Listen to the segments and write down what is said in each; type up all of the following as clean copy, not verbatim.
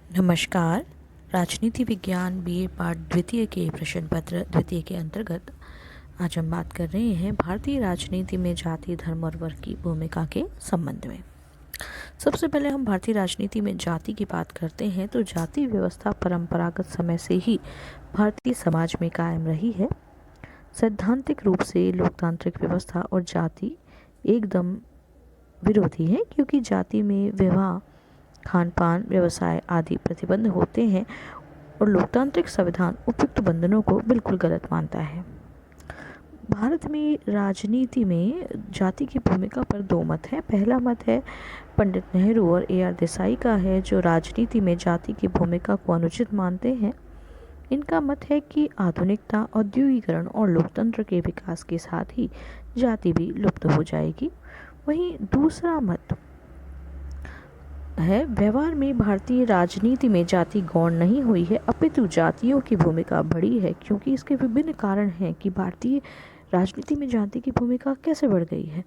नमस्कार। राजनीति विज्ञान बीए पाठ द्वितीय के प्रश्न पत्र द्वितीय के अंतर्गत आज हम बात कर रहे हैं भारतीय राजनीति में जाति, धर्म और वर्ग की भूमिका के संबंध में। सबसे पहले हम भारतीय राजनीति में जाति की बात करते हैं तो जाति व्यवस्था परंपरागत समय से ही भारतीय समाज में कायम रही है। सैद्धांतिक रूप से लोकतांत्रिक व्यवस्था और जाति एकदम विरोधी है, क्योंकि जाति में विवाह, खान पान, व्यवसाय आदि प्रतिबंध होते हैं और लोकतांत्रिक संविधान उपयुक्त बंधनों को बिल्कुल गलत मानता है। भारत में राजनीति में जाति की भूमिका पर दो मत हैं। पहला मत है पंडित नेहरू और AR देसाई का है, जो राजनीति में जाति की भूमिका को अनुचित मानते हैं। इनका मत है कि आधुनिकता, औद्योगिकरण और लोकतंत्र के विकास के साथ ही जाति भी लुप्त हो जाएगी। वहीं दूसरा मत है व्यवहार में भारतीय राजनीति में जाति गौण नहीं हुई है, अपितु जातियों की भूमिका बढ़ी है, क्योंकि इसके विभिन्न कारण हैं कि भारतीय राजनीति में जाति की भूमिका कैसे बढ़ गई है।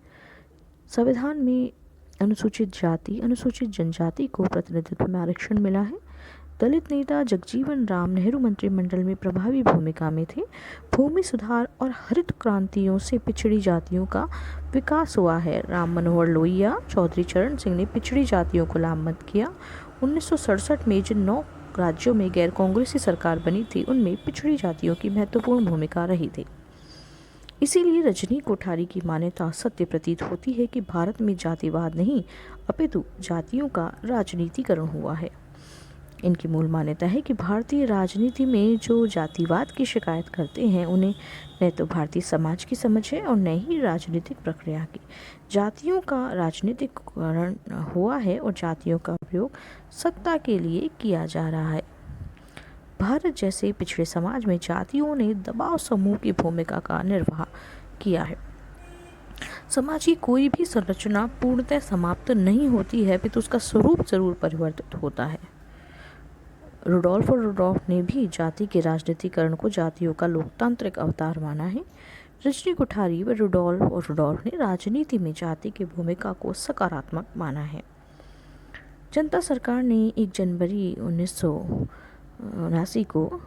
संविधान में अनुसूचित जाति, अनुसूचित जनजाति को प्रतिनिधित्व में आरक्षण मिला है। दलित नेता जगजीवन राम नेहरू मंत्रिमंडल में प्रभावी भूमिका में थे। भूमि सुधार और हरित क्रांतियों से पिछड़ी जातियों का विकास हुआ है। राम मनोहर लोहिया, चौधरी चरण सिंह ने पिछड़ी जातियों को लामबंद किया। 1967 में जिन 9 राज्यों में गैर कांग्रेसी सरकार बनी थी, उनमें पिछड़ी जातियों की महत्वपूर्ण भूमिका रही थी। इसीलिए रजनी कोठारी की मान्यता सत्य प्रतीत होती है कि भारत में जातिवाद नहीं, अपितु जातियों का राजनीतिकरण हुआ है। इनकी मूल मान्यता है कि भारतीय राजनीति में जो जातिवाद की शिकायत करते हैं, उन्हें न तो भारतीय समाज की समझ है और न ही राजनीतिक प्रक्रिया की। जातियों का राजनीतिकरण हुआ है और जातियों का उपयोग सत्ता के लिए किया जा रहा है। भारत जैसे पिछड़े समाज में जातियों ने दबाव समूह की भूमिका का निर्वाह किया है। समाज की कोई भी संरचना पूर्णतः समाप्त नहीं होती है, पितु उसका स्वरूप जरूर परिवर्तित होता है। रुडोल्फ ने भी जाति के राजनीतिकरण को जातियों का लोकतांत्रिक अवतार माना है। रजनी कोठारी व रुडोल्फ ने राजनीति में जाति की भूमिका को सकारात्मक माना है। जनता सरकार ने 1 जनवरी 1979 को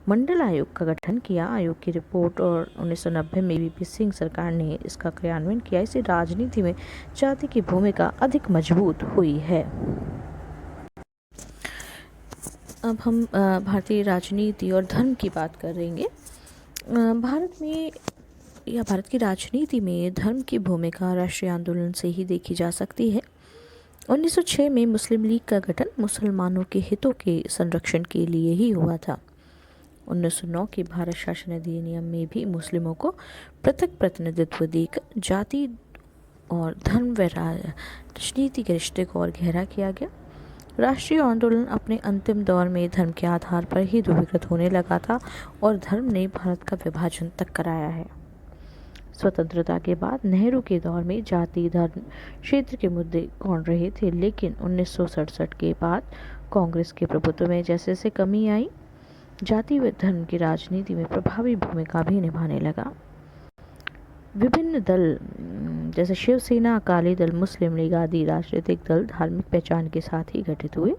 मंडल आयोग का गठन किया। आयोग की रिपोर्ट और 1990 में VP सिंह सरकार ने इसका क्रियान्वयन किया। इससे राजनीति में जाति की भूमिका अधिक मजबूत हुई है। अब हम भारतीय राजनीति और धर्म की बात करेंगे। भारत की राजनीति में धर्म की भूमिका राष्ट्रीय आंदोलन से ही देखी जा सकती है। 1906 में मुस्लिम लीग का गठन मुसलमानों के हितों के संरक्षण के लिए ही हुआ था। 1909 के भारत शासन अधिनियम में भी मुस्लिमों को पृथक प्रतिनिधित्व देकर जाति और धर्म व राजनीति के रिश्ते को और गहरा किया गया। राष्ट्रीय आंदोलन अपने अंतिम दौर में धर्म के आधार पर ही ध्रुवीकृत होने लगा था और धर्म ने भारत का विभाजन तक कराया है। स्वतंत्रता के बाद नेहरू के दौर में जाति, धर्म, क्षेत्र के मुद्दे गौण रहे थे, लेकिन 1967 के बाद कांग्रेस के प्रभुत्व में जैसे जैसे कमी आई, जाति व धर्म की राजनीति में प्रभावी भूमिका भी निभाने लगा। विभिन्न दल जैसे शिवसेना, अकाली दल, मुस्लिम लीग आदि राजनीतिक दल धार्मिक पहचान के साथ ही गठित हुए।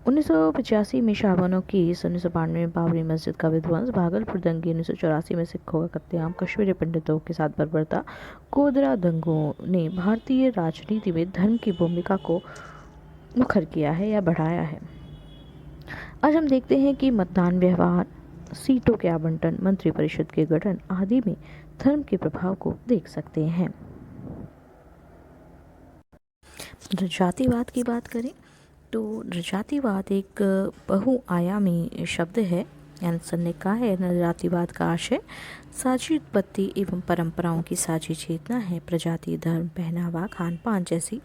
1985 में शाहबानो केस, 1992 में बाबरी मस्जिद का विध्वंस, भागलपुर दंगे, 1984 में सिखों का कत्लेआम, कश्मीरी पंडितों के साथ बर्बरता, गोधरा दंगों ने भारतीय राजनीति में धर्म की भूमिका को मुखर किया है या बढ़ाया है। आज हम देखते हैं कि मतदान व्यवहार, सीटों के आवंटन, मंत्रिपरिषद के गठन आदि में धर्म के प्रभाव को देख सकते हैं। जातिवाद की बात करें तो जातिवाद एक बहुआयामी शब्द है। एंसन ने कहा है, जातिवाद का आशय साझी उत्पत्ति एवं परंपराओं की साझी चेतना है। प्रजाति, धर्म, पहनावा, खान पान जैसी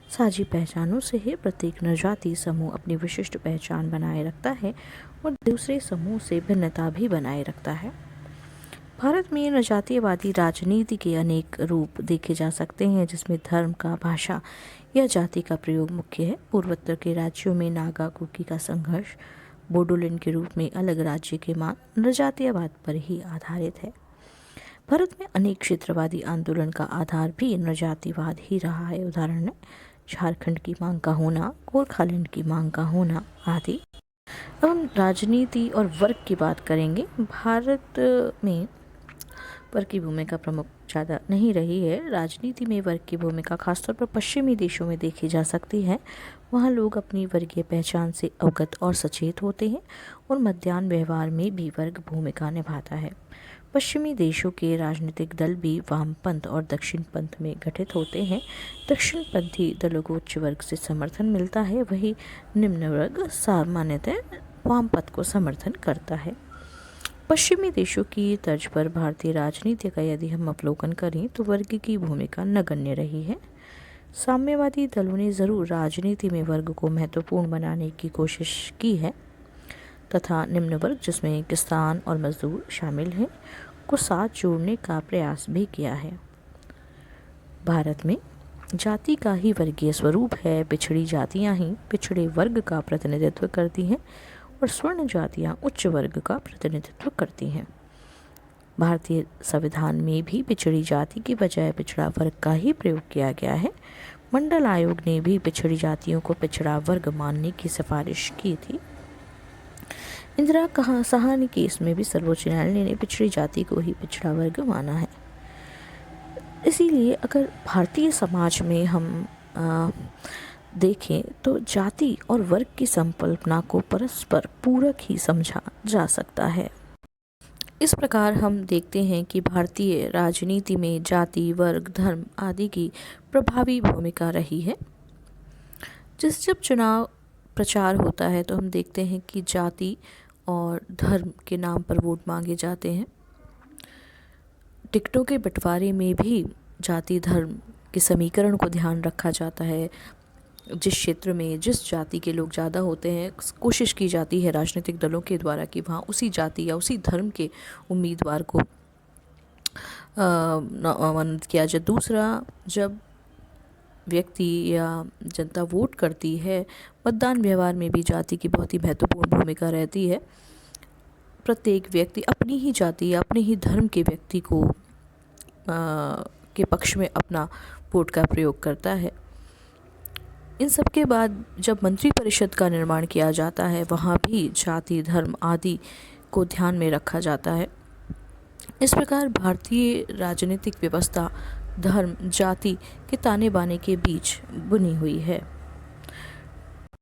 साझी पहचानों से ही प्रत्येक नरजाति समूह अपनी विशिष्ट पहचान बनाए रखता है और दूसरे समूह से भिन्नता भी बनाए रखता है। भारत में नरजातीयवादी राजनीति के अनेक रूप देखे जा सकते हैं, जिसमें धर्म का, भाषा या जाति का प्रयोग मुख्य है। पूर्वोत्तर के राज्यों में नागा कुकी का संघर्ष, बोडोलैंड के रूप में अलग राज्य की मांग नरजातीयवाद पर ही आधारित है। भारत में अनेक क्षेत्रवादी आंदोलन का आधार भी नरजातिवाद ही रहा है। उदाहरण है झारखंड की मांग का होना, गोरखालैंड की मांग का होना आदि। अब हम राजनीति और वर्ग की बात करेंगे। भारत में वर्ग की भूमिका प्रमुख ज़्यादा नहीं रही है। राजनीति में वर्ग की भूमिका खासतौर पर पश्चिमी देशों में देखी जा सकती है। वहाँ लोग अपनी वर्गीय पहचान से अवगत और सचेत होते हैं और मध्यान्ह व्यवहार में भी वर्ग भूमिका निभाता है। पश्चिमी देशों के राजनीतिक दल भी वामपंथ और दक्षिणपंथ में गठित होते हैं। दक्षिणपंथी दलों को उच्च वर्ग से समर्थन मिलता है, वही निम्न वर्ग सामान्यतः वामपंथ को समर्थन करता है। पश्चिमी देशों की तर्ज पर भारतीय राजनीति का यदि हम अवलोकन करें तो वर्ग की भूमिका नगण्य रही है। साम्यवादी दलों ने ज़रूर राजनीति में वर्ग को महत्वपूर्ण बनाने की कोशिश की है तथा निम्न वर्ग, जिसमें किसान और मजदूर शामिल हैं, को साथ जोड़ने का प्रयास भी किया है। भारत में जाति का ही वर्गीय स्वरूप है। पिछड़ी जातियां ही पिछड़े वर्ग का प्रतिनिधित्व करती हैं और स्वर्ण जातियां उच्च वर्ग का प्रतिनिधित्व करती हैं। भारतीय संविधान में भी पिछड़ी जाति की बजाय पिछड़ा वर्ग का ही प्रयोग किया गया है। मंडल आयोग ने भी पिछड़ी जातियों को पिछड़ा वर्ग मानने की सिफारिश की थी। इंदिरा साहनी केस में भी सर्वोच्च न्यायालय ने पिछड़ी जाति को ही पिछड़ा वर्ग माना है। इसीलिए अगर भारतीय समाज में हम देखें तो जाति और वर्ग की संकल्पना को परस्पर पूरक ही समझा जा सकता है। इस प्रकार हम देखते हैं कि भारतीय राजनीति में जाति, वर्ग, धर्म आदि की प्रभावी भूमिका रही है। जब चुनाव प्रचार होता है तो हम देखते हैं कि जाति और धर्म के नाम पर वोट मांगे जाते हैं। टिकटों के बंटवारे में भी जाति धर्म के समीकरण को ध्यान रखा जाता है। जिस क्षेत्र में जिस जाति के लोग ज़्यादा होते हैं, कोशिश की जाती है राजनीतिक दलों के द्वारा कि वहाँ उसी जाति या उसी धर्म के उम्मीदवार को नामांकित किया जाए। दूसरा, जब व्यक्ति या जनता वोट करती है, मतदान व्यवहार में भी जाति की बहुत ही महत्वपूर्ण भूमिका रहती है। प्रत्येक व्यक्ति अपनी ही जाति या अपने ही धर्म के व्यक्ति को के पक्ष में अपना वोट का प्रयोग करता है। इन सब के बाद जब मंत्रिपरिषद का निर्माण किया जाता है, वहाँ भी जाति, धर्म आदि को ध्यान में रखा जाता है। इस प्रकार भारतीय राजनीतिक व्यवस्था धर्म, जाति के ताने बाने के बीच बुनी हुई है।